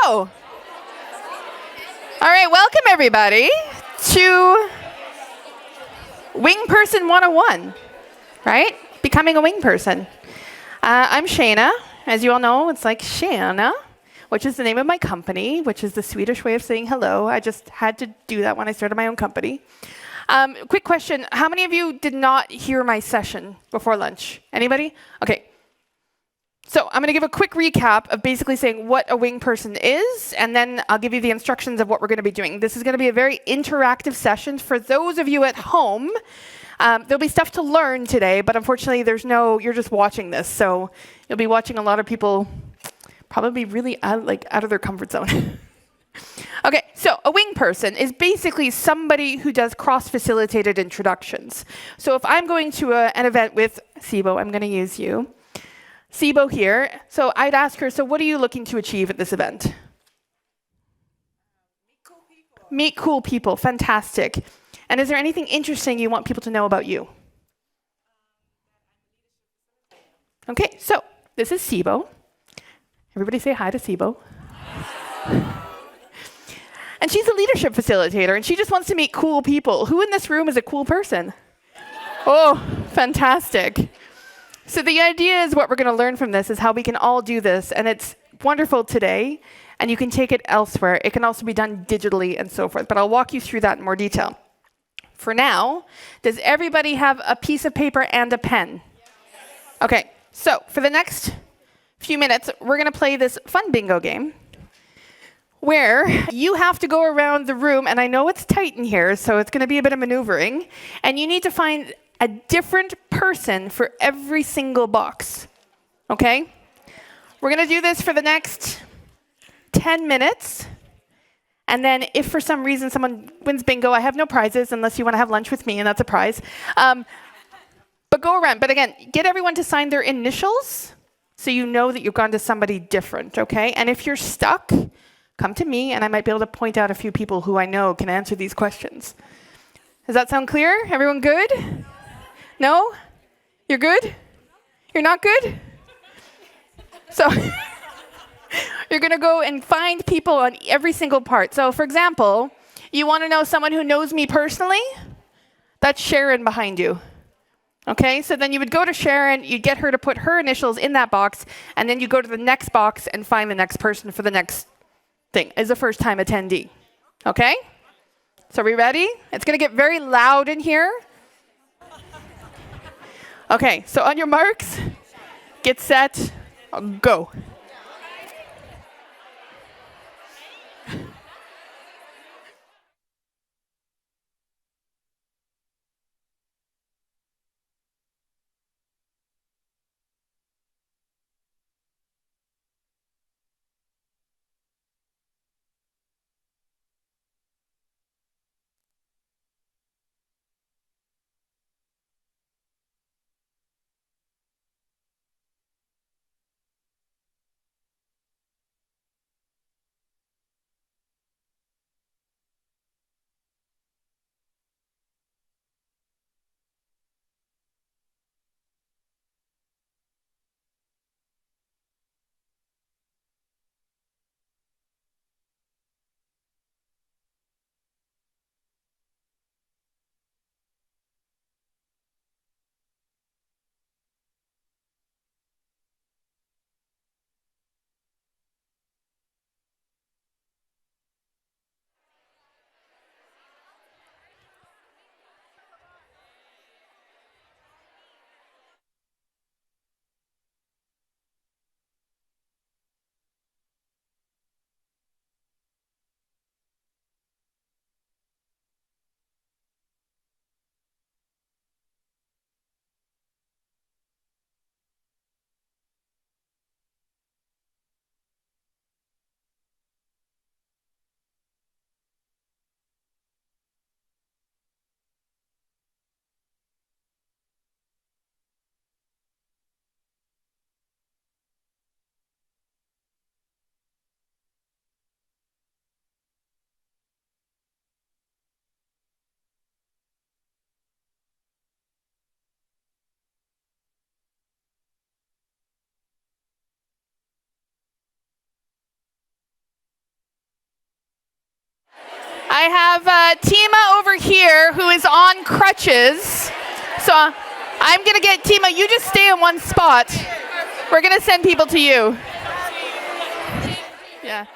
go. All right, welcome everybody to Wing Person 101, right? Becoming a wing person. I'm Shaena. As you all know, it's like Shaena, which is the name of my company, which is the Swedish way of saying hello. I just had to do that when I started my own company. Quick question. How many of you did not hear my session before lunch? Anybody? Okay. So I'm going to give a quick recap of basically saying what a wing person is, and then I'll give you the instructions of what we're going to be doing. This is going to be a very interactive session. For those of you at home, there'll be stuff to learn today, but unfortunately you're just watching this. So you'll be watching a lot of people probably really out of their comfort zone. Okay, so a wing person is basically somebody who does cross-facilitated introductions. So if I'm going to an event with Sibo, I'm going to use you. Sibo here. So I'd ask her, so what are you looking to achieve at this event? Meet cool people. Fantastic. And is there anything interesting you want people to know about you? Okay, so this is Sibo. Everybody say hi to Sibo. And she's a leadership facilitator, and she just wants to meet cool people. Who in this room is a cool person? Oh, fantastic. So the idea is what we're going to learn from this is how we can all do this, and it's wonderful today, and you can take it elsewhere. It can also be done digitally and so forth, but I'll walk you through that in more detail. For now, does everybody have a piece of paper and a pen? Okay, so for the next few minutes, we're going to play this fun bingo game where you have to go around the room, and I know it's tight in here, so it's going to be a bit of maneuvering, and you need to find a different person for every single box, okay? We're going to do this for the next 10 minutes, and then if for some reason someone wins bingo, I have no prizes unless you want to have lunch with me, and that's a prize. But go around. But again, get everyone to sign their initials so you know that you've gone to somebody different, okay? And if you're stuck, come to me, and I might be able to point out a few people who I know can answer these questions. Does that sound clear? Everyone good? No? You're good? You're not good? So you're going to go and find people on every single part. So for example, you want to know someone who knows me personally? That's Sharon behind you. Okay, so then you would go to Sharon, you'd get her to put her initials in that box, and then you go to the next box and find the next person for the next thing as a first-time attendee. Okay? So are we ready? It's going to get very loud in here. Okay, so on your marks, get set, go. I have Tima over here who is on crutches. So I'm going to get Tima, you just stay in one spot. We're going to send people to you. Yeah.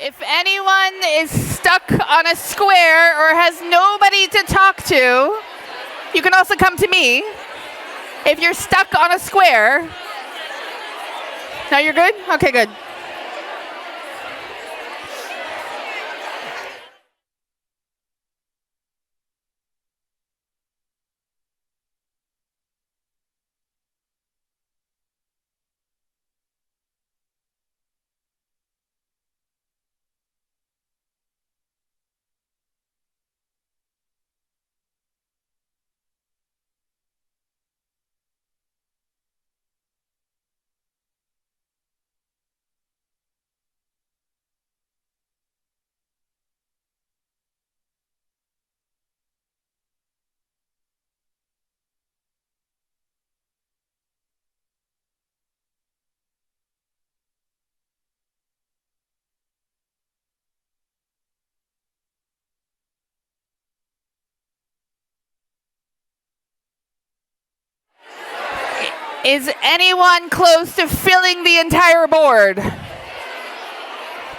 If anyone is stuck on a square or has nobody to talk to, you can also come to me. If you're stuck on a square. Now you're good? Okay, good. Is anyone close to filling the entire board?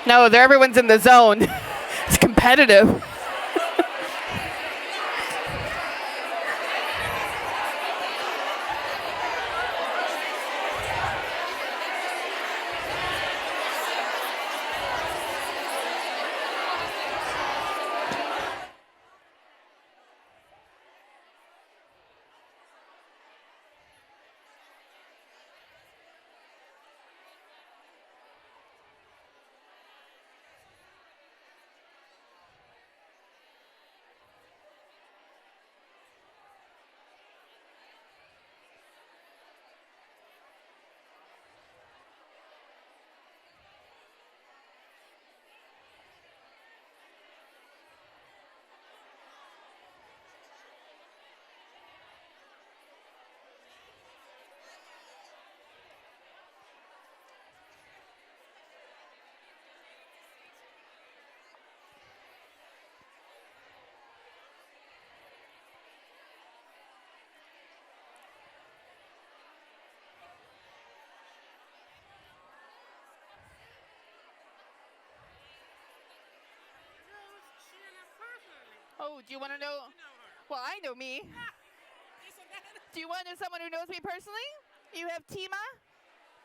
No, everyone's in the zone. It's competitive. Oh, do you want to know? Well, I know me. Do you want to know someone who knows me personally? You have Tima.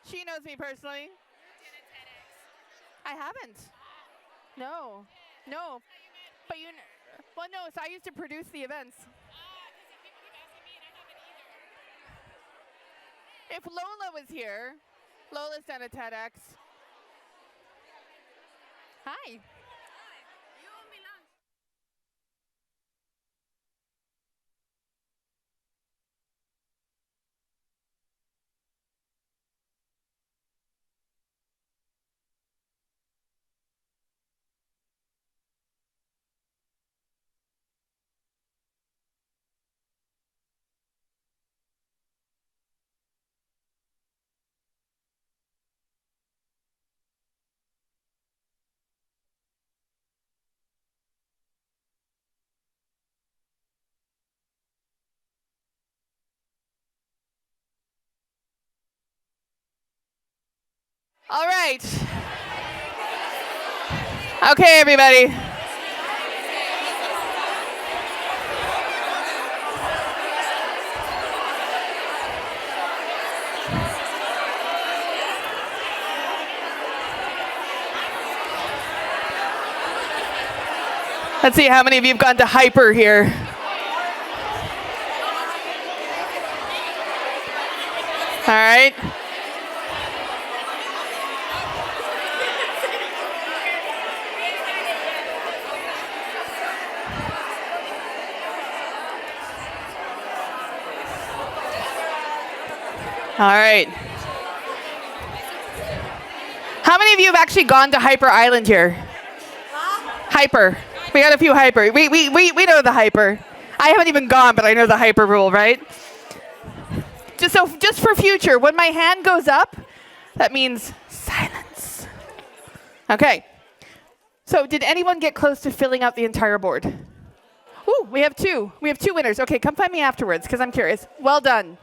She knows me personally. I haven't. No. No. But well, no, so I used to produce the events. If Lola was here, Lola's done a TEDx. Hi. All right. Okay, everybody. Let's see how many of you have gone to hyper here. All right. All right. How many of you have actually gone to Hyper Island here? Hyper. We got a few hyper. We know the hyper. I haven't even gone, but I know the hyper rule, right? Just for future, when my hand goes up, that means silence. Okay. So did anyone get close to filling out the entire board? Ooh, we have two. We have two winners. Okay, come find me afterwards because I'm curious. Well done.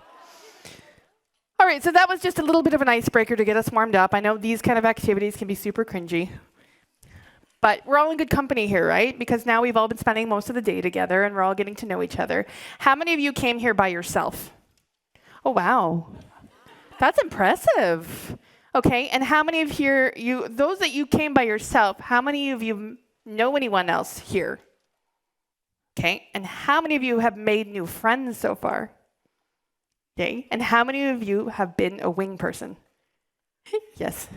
All right, so that was just a little bit of an icebreaker to get us warmed up. I know these kind of activities can be super cringy. But we're all in good company here, right? Because now we've all been spending most of the day together and we're all getting to know each other. How many of you came here by yourself? Oh, wow. That's impressive. Okay, and how many of here, those that you came by yourself, how many of you know anyone else here? Okay, and how many of you have made new friends so far? Okay, and how many of you have been a wing person? Yes,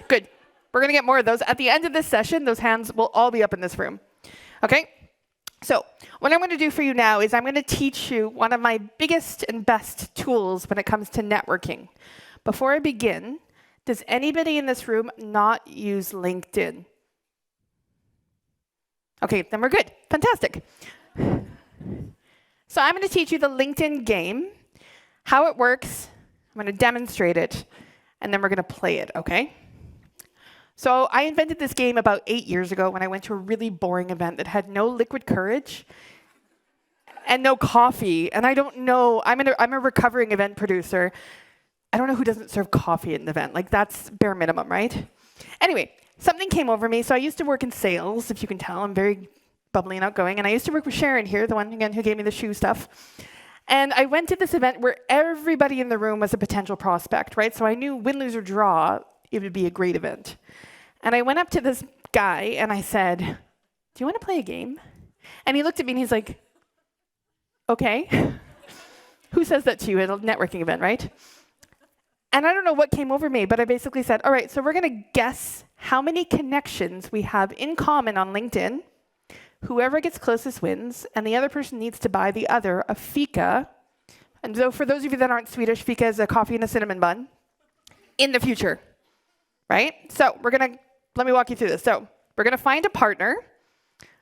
good. We're going to get more of those. At the end of this session, those hands will all be up in this room. Okay? So what I'm going to do for you now is I'm going to teach you one of my biggest and best tools when it comes to networking. Before I begin, does anybody in this room not use LinkedIn? Okay, then we're good. Fantastic. So I'm going to teach you the LinkedIn game, how it works. I'm going to demonstrate it, and then we're going to play it, okay? So I invented this game about 8 years ago when I went to a really boring event that had no liquid courage and no coffee. And I don't know, I'm a recovering event producer. I don't know who doesn't serve coffee at an event. Like, that's bare minimum, right? Anyway, something came over me. So I used to work in sales, if you can tell. I'm very bubbly and outgoing. And I used to work with Shaena here, the one, again, who gave me the shoe stuff. And I went to this event where everybody in the room was a potential prospect, right? So I knew win, lose, or draw, it would be a great event. And I went up to this guy and I said, "Do you want to play a game?" And he looked at me and he's like, "Okay." Who says that to you at a networking event, right? And I don't know what came over me, but I basically said, all right, so we're going to guess how many connections we have in common on LinkedIn. Whoever gets closest wins, and the other person needs to buy the other a fika. And so for those of you that aren't Swedish, fika is a coffee and a cinnamon bun in the future. Right? So let me walk you through this. So we're going to find a partner.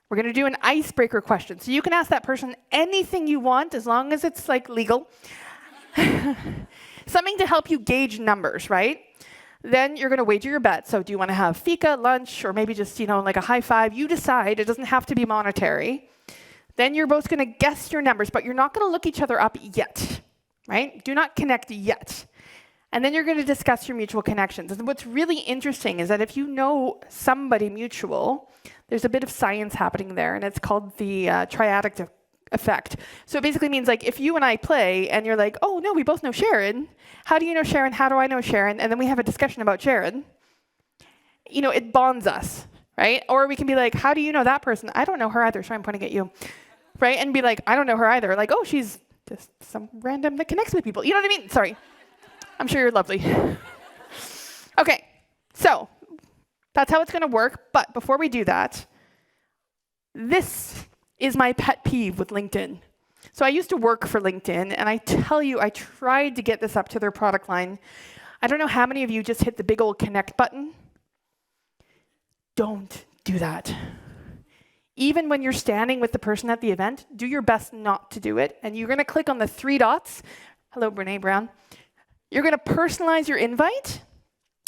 We're going to do an icebreaker question. So you can ask that person anything you want as long as it's like legal. Something to help you gauge numbers, right? Then you're going to wager your bet. So do you want to have fika, lunch, or maybe just, like a high five? You decide. It doesn't have to be monetary. Then you're both going to guess your numbers, but you're not going to look each other up yet, right? Do not connect yet. And then you're going to discuss your mutual connections. And what's really interesting is that if you know somebody mutual, there's a bit of science happening there, and it's called the triadic effect. So it basically means, like, if you and I play, and you're like, oh, no, we both know Sharon. How do you know Sharon? How do I know Sharon? And then we have a discussion about Sharon. It bonds us, right? Or we can be like, how do you know that person? I don't know her either, so I'm pointing at you, right? And be like, I don't know her either. Like, oh, she's just some random that connects with people. You know what I mean? Sorry. I'm sure you're lovely. Okay, so that's how it's going to work. But before we do that, this is my pet peeve with LinkedIn. So I used to work for LinkedIn, and I tell you, I tried to get this up to their product line. I don't know how many of you just hit the big old connect button. Don't do that. Even when you're standing with the person at the event, do your best not to do it. And you're going to click on the 3 dots. Hello, Brene Brown. You're going to personalize your invite,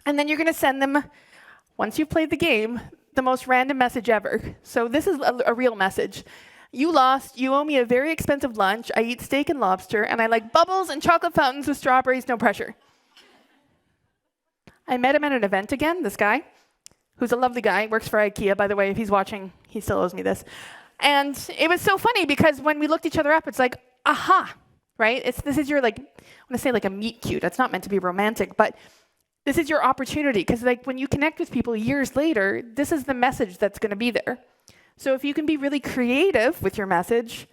and then you're going to send them, once you've played the game, the most random message ever. So this is a real message. You lost. You owe me a very expensive lunch. I eat steak and lobster, and I like bubbles and chocolate fountains with strawberries, no pressure. I met him at an event again, this guy, who's a lovely guy, works for IKEA, by the way. If he's watching, he still owes me this. And it was so funny because when we looked each other up, it's like, aha, right? This is your, like, I want to say like a meet cute. That's not meant to be romantic, but this is your opportunity. Because like when you connect with people years later, this is the message that's going to be there. So if you can be really creative with your message,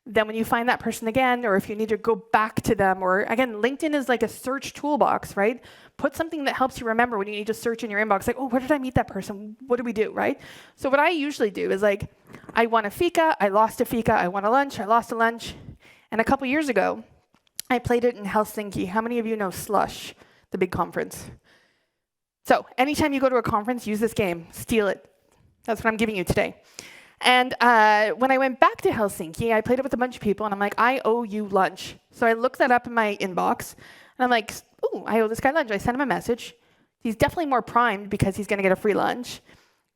then when you find that person again, or if you need to go back to them, or again, LinkedIn is like a search toolbox, right? Put something that helps you remember when you need to search in your inbox, like, oh, where did I meet that person? What do we do, right? So what I usually do is like, I won a fika, I lost a fika, I won a lunch, I lost a lunch. And a couple years ago, I played it in Helsinki. How many of you know Slush, the big conference? So anytime you go to a conference, use this game, steal it. That's what I'm giving you today. And when I went back to Helsinki, I played it with a bunch of people, and I'm like, I owe you lunch. So I looked that up in my inbox, and I'm like, ooh, I owe this guy lunch. I sent him a message. He's definitely more primed because he's going to get a free lunch.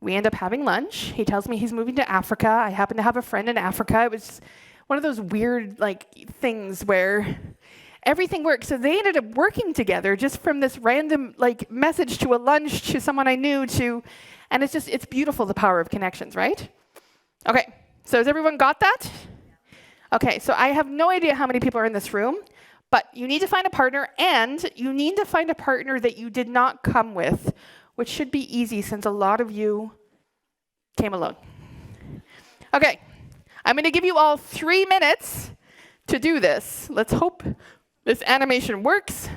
We end up having lunch. He tells me he's moving to Africa. I happen to have a friend in Africa. It was one of those weird things where everything worked. So they ended up working together just from this random message to a lunch to someone I knew to, and it's beautiful, the power of connections, right? Okay, so has everyone got that? Okay, so I have no idea how many people are in this room, but you need to find a partner, and you need to find a partner that you did not come with, which should be easy since a lot of you came alone. Okay, I'm going to give you all 3 minutes to do this. Let's hope this animation works.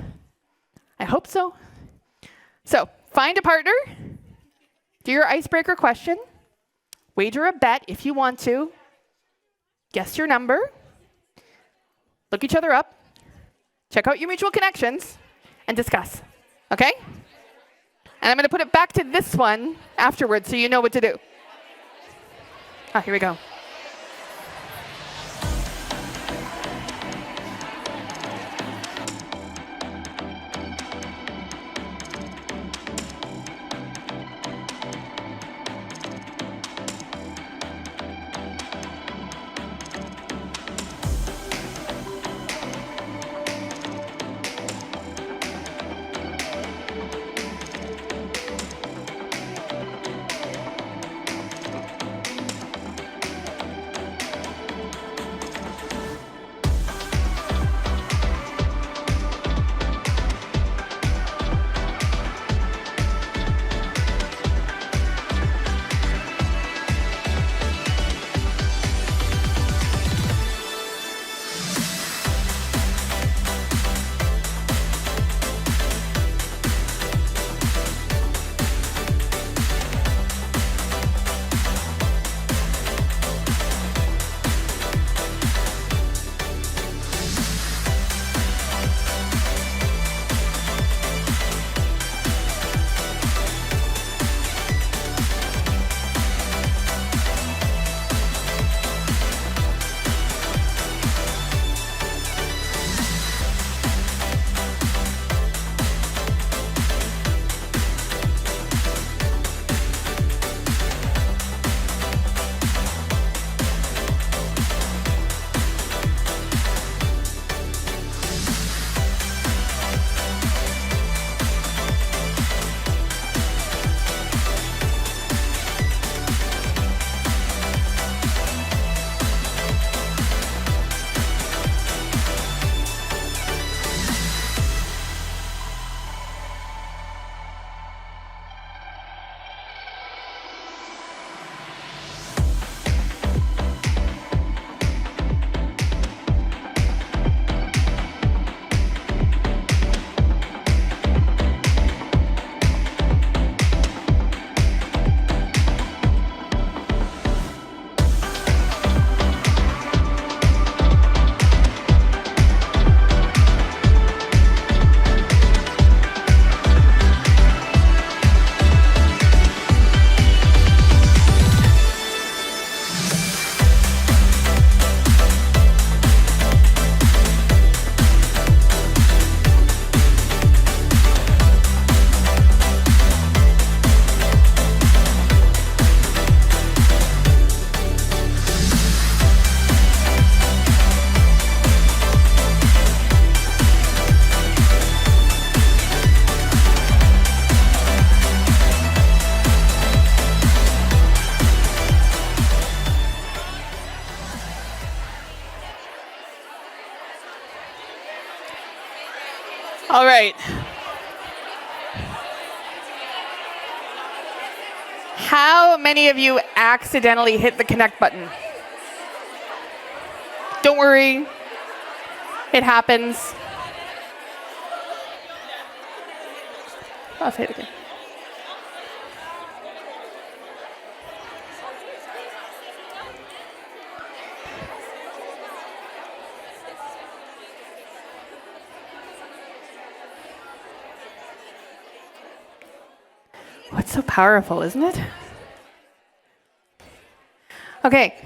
I hope so. So, find a partner, do your icebreaker question, wager a bet if you want to, guess your number, look each other up, check out your mutual connections, and discuss. Okay? And I'm going to put it back to this one afterwards so you know what to do. Ah, here we go. right. How many of you accidentally hit the connect button? Don't worry. It happens. I'll say it again. What's so powerful, isn't it? Okay.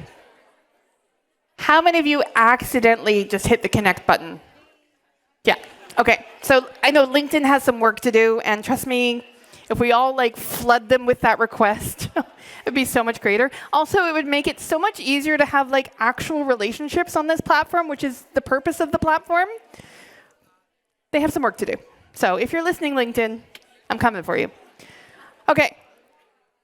How many of you accidentally just hit the connect button? Yeah. Okay. So I know LinkedIn has some work to do, and trust me, if we all like flood them with that request, it'd be so much greater. Also, it would make it so much easier to have like actual relationships on this platform, which is the purpose of the platform. They have some work to do. So if you're listening, LinkedIn, I'm coming for you. Okay.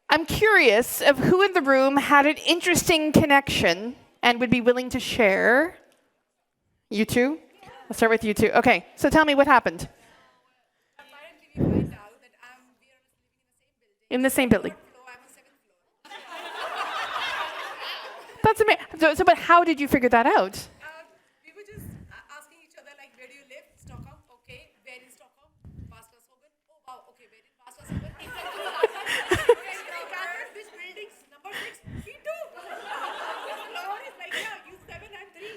I'm curious of who in the room had an interesting connection and would be willing to share. You two? I'll start with you two. Okay, so tell me what happened. Apparently, we find out that we are living In the same building. floor. I'm on 7th floor. That's amazing. So, but how did you figure that out? We were just asking each other, like, where do you live? Stockholm. Okay. Where in Stockholm? Vastasoben. Oh, wow. Okay. Where in Vastasoben? Which buildings? Number 6. We do. This floor is like, yeah, you 7, I'm 3.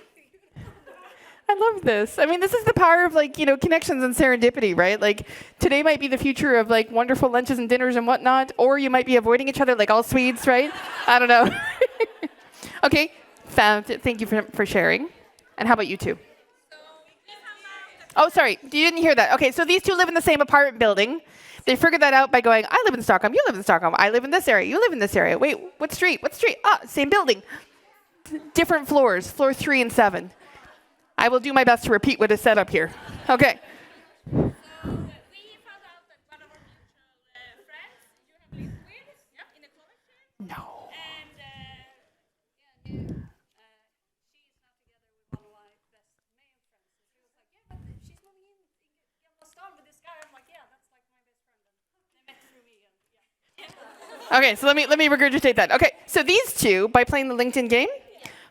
I love this. I mean, this is the power of like, connections and serendipity, right? Like today might be the future of like wonderful lunches and dinners and whatnot, or you might be avoiding each other like all Swedes, right? I don't know. Okay, thank you for sharing. And how about you two? Oh, sorry, you didn't hear that. Okay, so these two live in the same apartment building. They figured that out by going, I live in Stockholm, you live in Stockholm, I live in this area, you live in this area. Wait, what street? What street? Ah, same building. Different floors, floor 3 and 7. I will do my best to repeat what is said up here. Okay. So we found out that one of our mutual friends you have lived with, in a college here. No. And she's now together with one of my best male friends. And she was like, yeah, but she's moving in Gamla stan with this guy. I'm like, yeah, that's like my best friend. And they met through me. And Okay, so let me regurgitate that. Okay, so these two, by playing the LinkedIn game,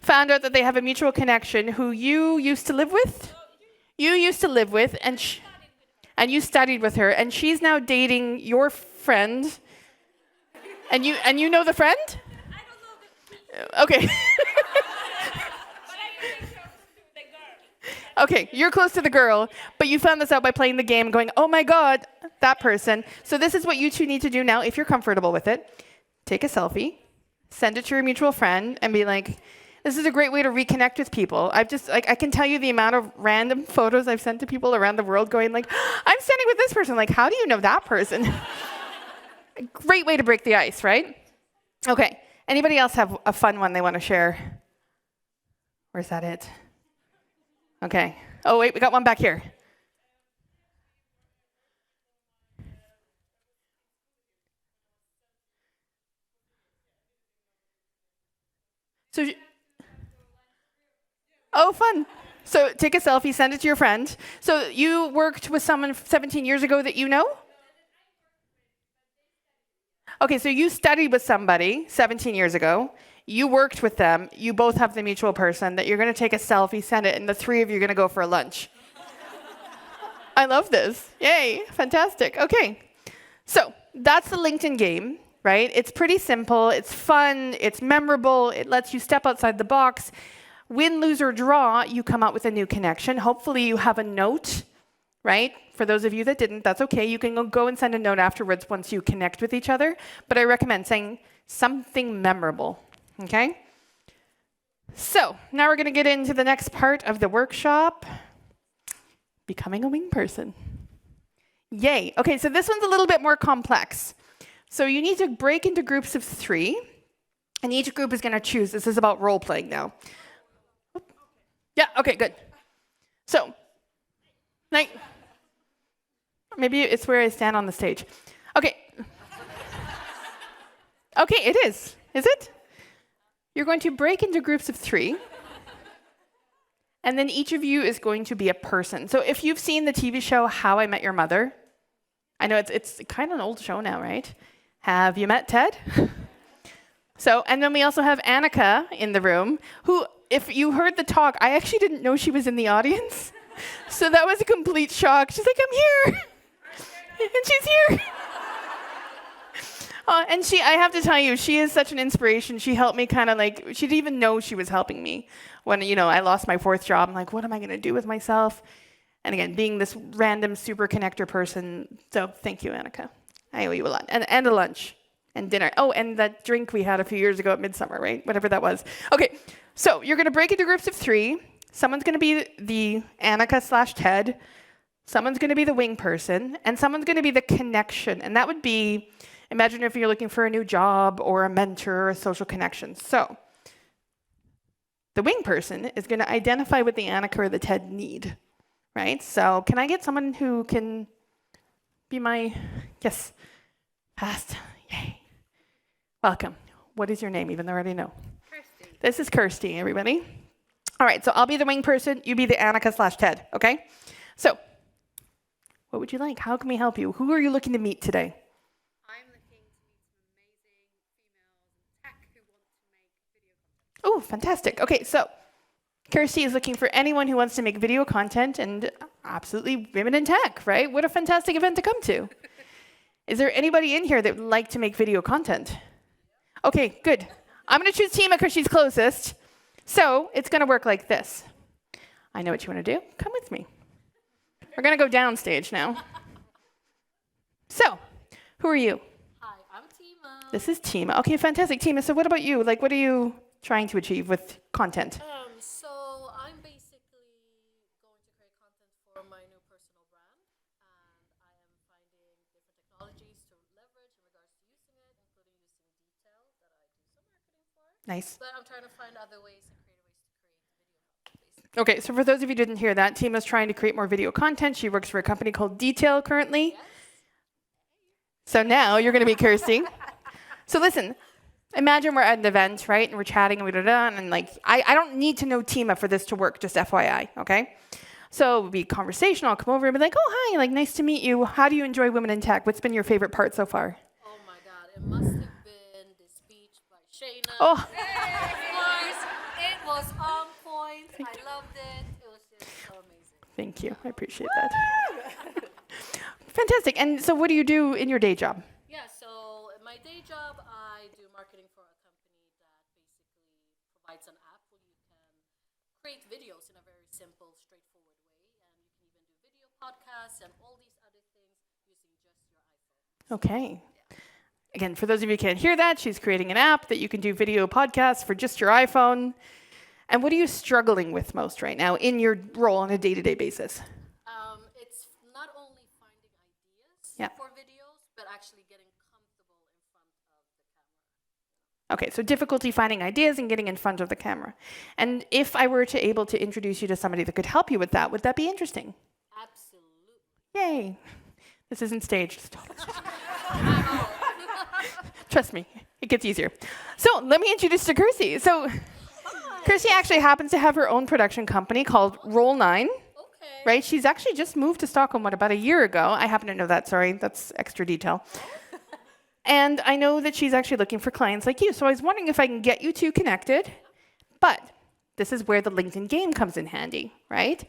found out that they have a mutual connection who you used to live with. You used to live with, and you studied with her, and she's now dating your friend. And you know the friend? I don't know the Okay. but I'm really close to the girl. Okay, you're close to the girl, but you found this out by playing the game, going, oh my God, that person. So this is what you two need to do now, if you're comfortable with it. Take a selfie, send it to your mutual friend, and be like, this is a great way to reconnect with people. I can tell you the amount of random photos I've sent to people around the world going like, I'm standing with this person. Like, how do you know that person? A great way to break the ice, right? Okay, anybody else have a fun one they want to share? Or is that it? Okay. Oh, wait, we got one back here. So, oh, fun. So take a selfie, send it to your friend. So you worked with someone 17 years ago that you know? Okay, so you studied with somebody 17 years ago. You worked with them. You both have the mutual person that you're going to take a selfie, send it, and the three of you are going to go for a lunch. I love this. Yay, fantastic. Okay, so that's the LinkedIn game, right? It's pretty simple. It's fun. It's memorable. It lets you step outside the box. Win, lose, or draw, you come up with a new connection. Hopefully you have a note, right? For those of you that didn't, that's okay. You can go and send a note afterwards once you connect with each other. But I recommend saying something memorable, okay? So now we're going to get into the next part of the workshop, becoming a wing person. Yay. Okay, so this one's a little bit more complex. So you need to break into groups of 3, and each group is going to choose. This is about role-playing now. Yeah, okay, good. So, like, maybe it's where I stand on the stage. Okay. Okay, it is. Is it? You're going to break into groups of 3, And then each of you is going to be a person. So if you've seen the TV show How I Met Your Mother, I know it's kind of an old show now, right? Have you met Ted? So, and then we also have Annika in the room, who, if you heard the talk, I actually didn't know she was in the audience. So that was a complete shock. She's like, I'm here. And she's here. And I have to tell you, she is such an inspiration. She helped me kind of like, she didn't even know she was helping me. When, I lost my 4th job, I'm like, what am I going to do with myself? And again, being this random super connector person. So thank you, Annika. I owe you a lot. And a lunch and dinner. Oh, and that drink we had a few years ago at Midsummer, right? Whatever that was. Okay, so you're going to break into groups of 3. Someone's going to be the Annika/Ted. Someone's going to be the wing person. And someone's going to be the connection. And that would be, imagine if you're looking for a new job or a mentor or a social connection. So the wing person is going to identify what the Annika or the Ted need, right? So can I get someone who can be my, yes, fast, yay. Welcome. What is your name, even though I already know? Kirsty. This is Kirsty, everybody. All right, so I'll be the wing person, you be the Annika/Ted, okay? So what would you like? How can we help you? Who are you looking to meet today? I'm looking to meet some amazing females in tech who want to make video content. Oh, fantastic. Okay, so Kirsty is looking for anyone who wants to make video content, and absolutely women in tech, right? What a fantastic event to come to. Is there anybody in here that would like to make video content? Okay, good. I'm going to choose Tima because she's closest. So it's going to work like this. I know what you want to do. Come with me. We're going to go downstage now. So, who are you? Hi, I'm Tima. This is Tima. Okay, fantastic. Tima, so what about you? Like, what are you trying to achieve with content? So I'm basically going to create content for my new personal brand, and I am finding different technologies to leverage in regards to using it, including using detail that I do some marketing for. Nice. But I'm trying to find other ways and creative ways to create video content, basically. Okay, so for those of you who didn't hear that, Tima's trying to create more video content. She works for a company called Detail currently. Yes. So now you're going to be Kirsty. So listen, imagine we're at an event, right? And we're chatting and and like, I don't need to know Tima for this to work, just FYI, okay? So it would be conversational. I'll come over and be like, oh, hi, like, nice to meet you. How do you enjoy women in tech? What's been your favorite part so far? Oh my God, it must have been the speech by Shaena. Oh, Of course, it was on point. I loved it. It was just so amazing. thank you. I appreciate that. Fantastic. And so what do you do in your day job? Yeah, so in my day job, I do marketing for a company that basically provides an app where you can create videos in a very simple, straightforward way. And you can even do video podcasts and all these other things using just your iPhone. Okay. Again, for those of you who can't hear that, she's creating an app that you can do video podcasts for just your iPhone. And what are you struggling with most right now in your role on a day-to-day basis? It's not only finding ideas Yeah. for videos, but actually getting comfortable in front of the camera. Okay, so difficulty finding ideas and getting in front of the camera. And if I were to able to introduce you to somebody that could help you with that, would that be interesting? Absolutely. Yay. This isn't staged. It's totally staged. Trust me, it gets easier. So let me introduce you to Kirsty. So Kirsty actually happens to have her own production company called Roll9, Okay. right? She's actually just moved to Stockholm, about a year ago. I happen to know that, sorry, that's extra detail. And I know that she's actually looking for clients like you. So I was wondering if I can get you two connected, but this is where the LinkedIn game comes in handy, right?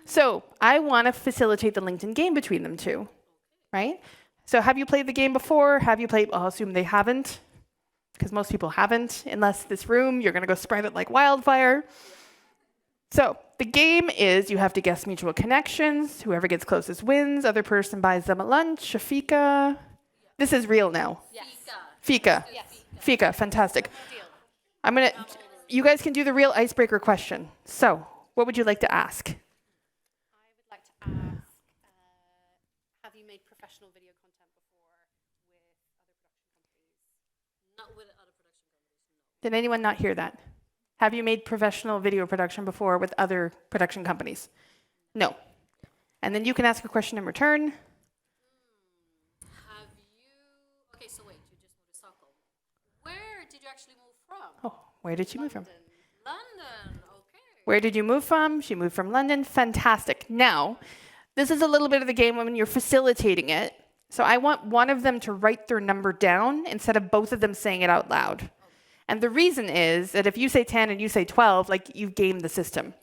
So I want to facilitate the LinkedIn game between them two, right? So have you played the game before? Have you played, I'll assume they haven't, because most people haven't, unless this room, you're going to go spread it like wildfire. So the game is you have to guess mutual connections. Whoever gets closest wins. Other person buys them a lunch, a fika. This is real now. Yes. Fika. Yes. Fika, fantastic. Deal. I'm going to, you guys can do the real icebreaker question. So what would you like to ask? I would like to ask, have you made professional video content before with other production companies? Not with other production companies, no. Did anyone not hear that? Have you made professional video production before with other production companies? No. And then you can ask a question in return. Have you, okay, so wait, you just moved to Stockholm. Where did you actually move from? Oh, where did you move from? London, okay. Where did you move from? She moved from London. Fantastic. Now, this is a little bit of the game when you're facilitating it. So I want one of them to write their number down instead of both of them saying it out loud. And the reason is that if you say 10 and you say 12, like you've gamed the system.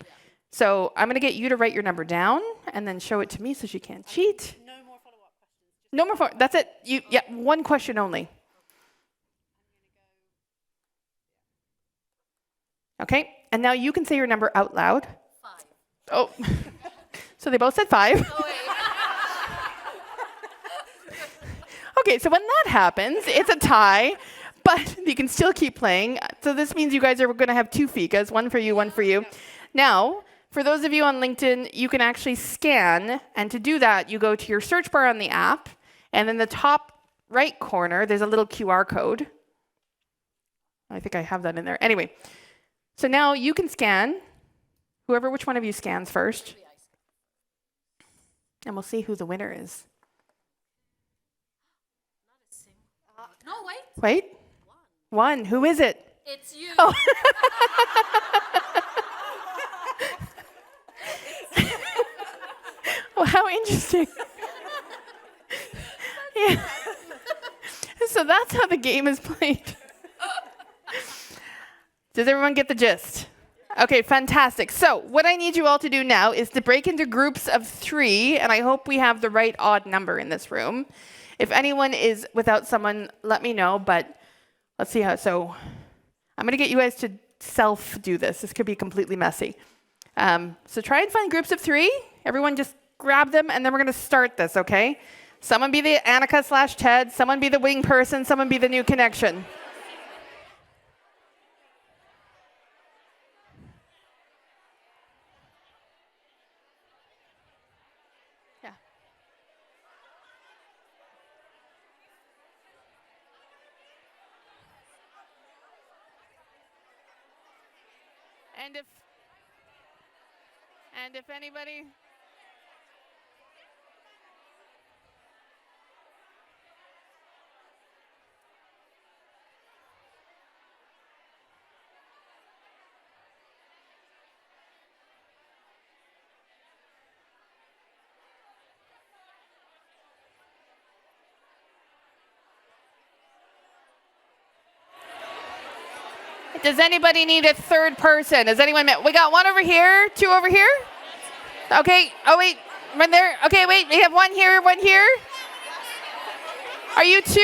So I'm going to get you to write your number down and then show it to me so she can't cheat. No more follow-up questions. No more. That's it. Yeah, one question only. Okay. And now you can say your number out loud. 5. Oh. So they both said 5. Oh, wait. Okay, so when that happens, it's a tie, but you can still keep playing. So this means you guys are going to have 2 ficas, one for you, one for you. Now, for those of you on LinkedIn, you can actually scan, and to do that, you go to your search bar on the app, and in the top right corner, there's a little QR code. I think I have that in there. Anyway, so now you can scan, which one of you scans first, and we'll see who the winner is. No, wait. Wait. One. Who is it? It's you. Oh. Well, how interesting. Yeah. So that's how the game is played. Does everyone get the gist? Okay, fantastic. So what I need you all to do now is to break into groups of 3, and I hope we have the right odd number in this room. If anyone is without someone, let me know, but let's see how. So I'm going to get you guys to self-do this. This could be completely messy. So try and find groups of 3. Everyone just grab them, and then we're going to start this, okay? Someone be the Annika/Ted, someone be the wing person, someone be the new connection. Yeah. And if anybody... Does anybody need a third person? Has anyone met? We got 1 over here, 2 over here. Okay. Oh, wait. One there. Okay, wait. We have 1 here, 1 here. Are you 2?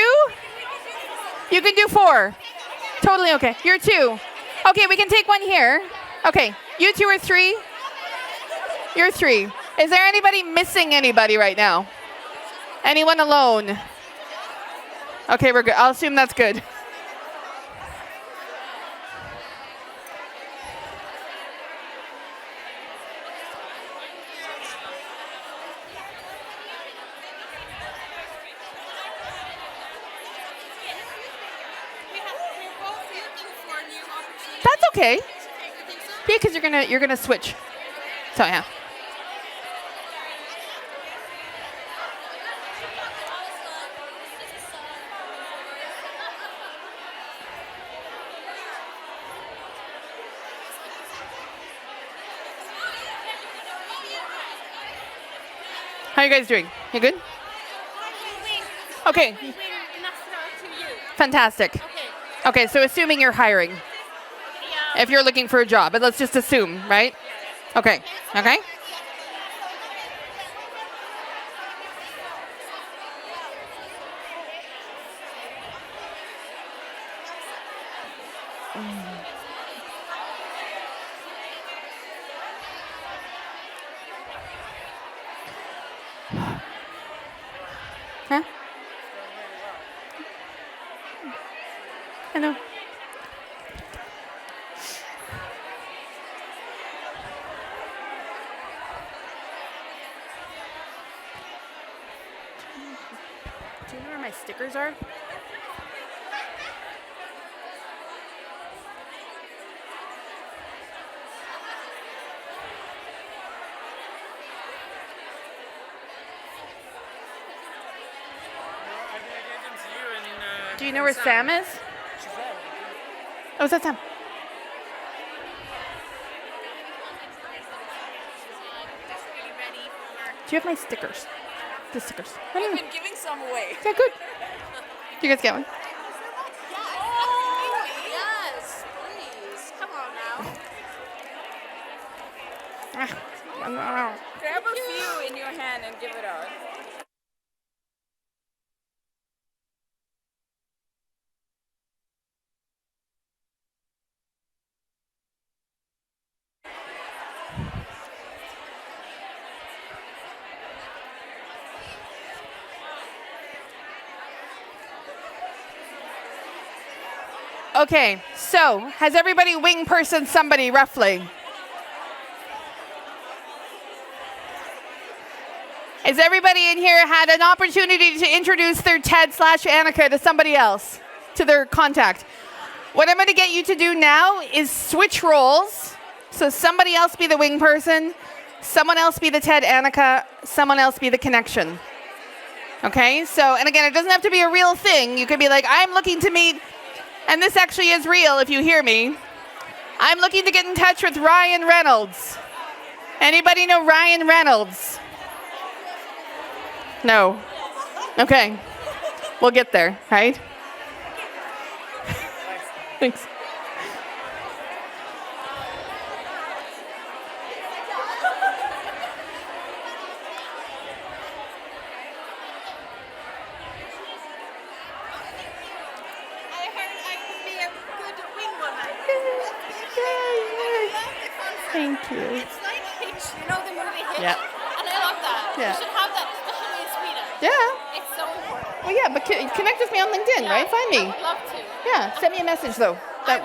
You can do 4. Totally okay. You're 2. Okay, we can take 1 here. Okay. You 2 are 3. You're 3. Is there anybody missing anybody right now? Anyone alone? Okay, we're good. I'll assume that's good. That's okay. Yeah, because you're gonna switch. So yeah. How are you guys doing? You good? Okay. Fantastic. Okay, so assuming you're hiring. If you're looking for a job, but let's just assume, right? Okay. Okay. Huh? I know. Do you know where my stickers are? Do you know where Sam is? Oh, is that Sam? Do you have my stickers? The stickers. I've been giving some away. Yeah, good. Do you guys get one? Yes, please. Come on now. Grab a few in your hand and give it out. Okay, so has everybody wing person somebody roughly? Has everybody in here had an opportunity to introduce their Ted/Annika to somebody else, to their contact? What I'm going to get you to do now is switch roles. So somebody else be the wing person, someone else be the Ted/Annika, someone else be the connection. Okay, so, and again, it doesn't have to be a real thing. You could be like, I'm looking to meet, and this actually is real if you hear me. I'm looking to get in touch with Ryan Reynolds. Anybody know Ryan Reynolds? No. Okay. We'll get there, right? Thanks. I heard I would be a good wing woman. Thank you. It's like Hitch, you know the movie Hitch? Yeah. And I love that. Yeah. You should have that, especially in Sweden. Yeah. It's so important. Well, yeah, but connect with me on LinkedIn, right? Find me. I would love to. Yeah, send me a message though. That,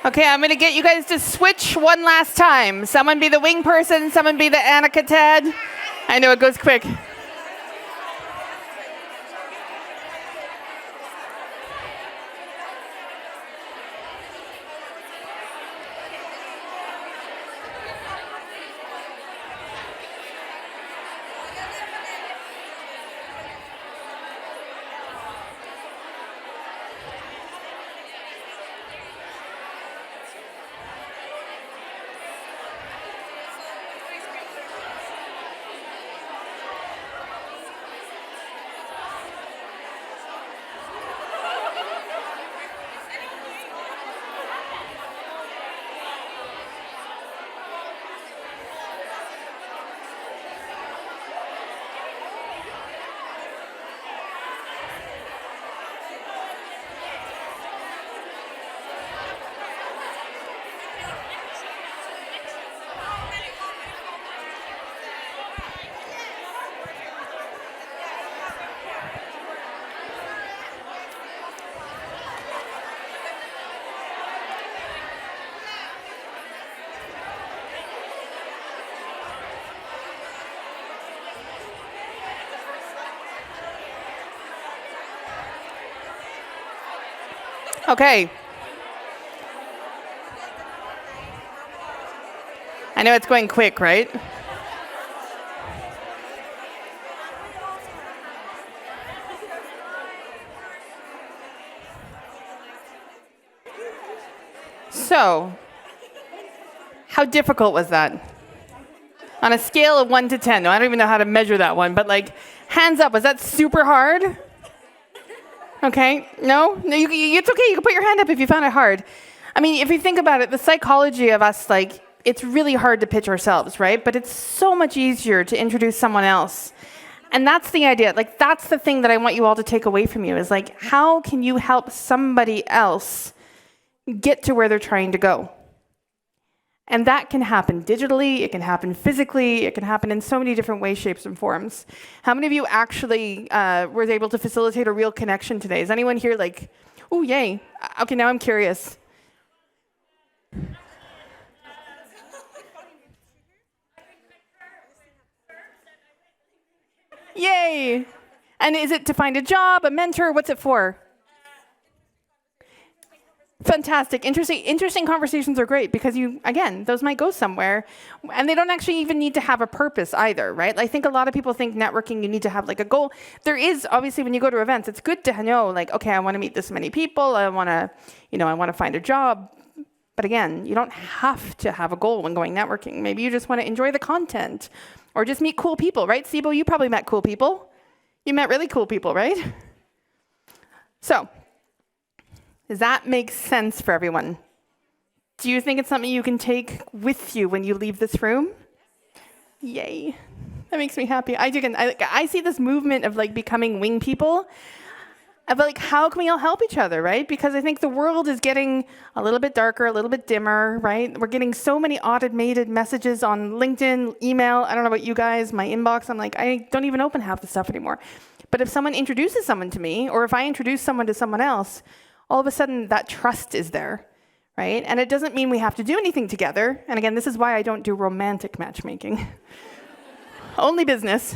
okay, I'm going to get you guys to switch one last time. Someone be the wing person, someone be the Annika Ted. I know it goes quick. Okay. I know it's going quick, right? So, how difficult was that? On a scale of 1 to 10, no, I don't even know how to measure that one, but like, hands up, was that super hard? Okay, no, it's okay, you can put your hand up if you found it hard. I mean, if you think about it, the psychology of us, like, it's really hard to pitch ourselves, right? But it's so much easier to introduce someone else. And that's the idea, like, that's the thing that I want you all to take away from you, is like, how can you help somebody else get to where they're trying to go? And that can happen digitally, it can happen physically, it can happen in so many different ways, shapes, and forms. How many of you actually were able to facilitate a real connection today? Is anyone here like, oh, yay. Okay, now I'm curious. Yay. And is it to find a job, a mentor? What's it for? Fantastic. Interesting conversations are great because again, those might go somewhere. And they don't actually even need to have a purpose either, right? I think a lot of people think networking, you need to have like a goal. There is, obviously, when you go to events, it's good to know, like, okay, I want to meet this many people. I want to find a job. But again, you don't have to have a goal when going networking. Maybe you just want to enjoy the content or just meet cool people, right? Sibo, you probably met cool people. You met really cool people, right? So, does that make sense for everyone? Do you think it's something you can take with you when you leave this room? Yay. That makes me happy. I see this movement of like becoming wing people. Of like, how can we all help each other, right? Because I think the world is getting a little bit darker, a little bit dimmer, right? We're getting so many automated messages on LinkedIn, email. I don't know about you guys, my inbox. I'm like, I don't even open half the stuff anymore. But if someone introduces someone to me, or if I introduce someone to someone else, all of a sudden that trust is there, right? And it doesn't mean we have to do anything together. And again, this is why I don't do romantic matchmaking. Only business.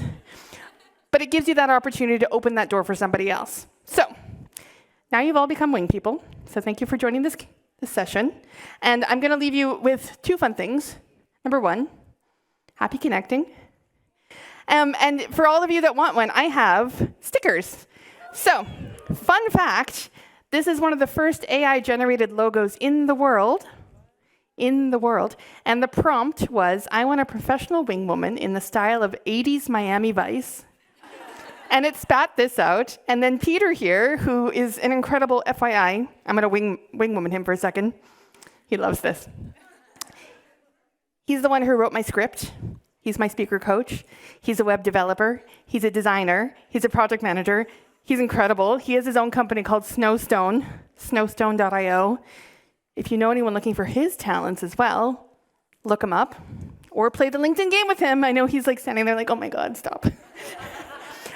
But it gives you that opportunity to open that door for somebody else. So, now you've all become wing people. So thank you for joining this session. And I'm going to leave you with 2 fun things. Number 1, happy connecting. And for all of you that want one, I have stickers. So, fun fact, this is one of the first AI-generated logos in the world. And the prompt was, I want a professional wing woman in the style of 80s Miami Vice. And it spat this out. And then Peter here, who is an incredible FYI, I'm going to wing woman him for a second. He loves this. He's the one who wrote my script. He's my speaker coach. He's a web developer. He's a designer. He's a project manager. He's incredible. He has his own company called Snowstone, snowstone.io. If you know anyone looking for his talents as well, look him up. Or play the LinkedIn game with him. I know he's like standing there like, oh my God, stop.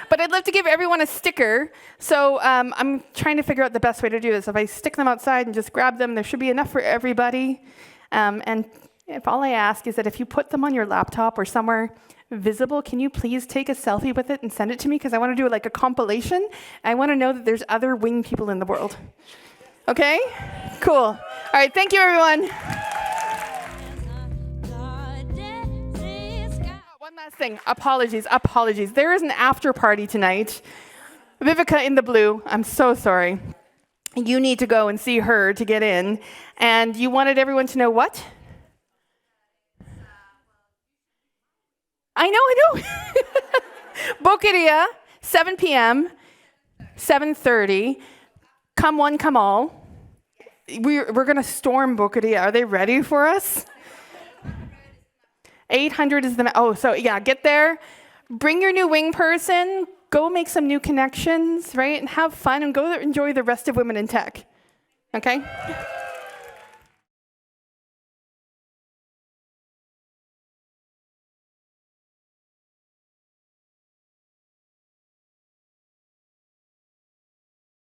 But I'd love to give everyone a sticker. So I'm trying to figure out the best way to do this. If I stick them outside and just grab them, there should be enough for everybody. And if all I ask is that if you put them on your laptop or somewhere visible, can you please take a selfie with it and send it to me? Because I want to do like a compilation. I want to know that there's other wing people in the world. Okay? Cool. All right, thank you, everyone. One last thing. Apologies. There is an after party tonight. Vivica in the blue, I'm so sorry. You need to go and see her to get in. And you wanted everyone to know what? I know. Boqueria, 7 p.m., 7:30. Come one, come all. We're going to storm Boqueria. Are they ready for us? 800 is get there. Bring your new wing person. Go make some new connections, right? And have fun and go enjoy the rest of Women in Tech. Okay?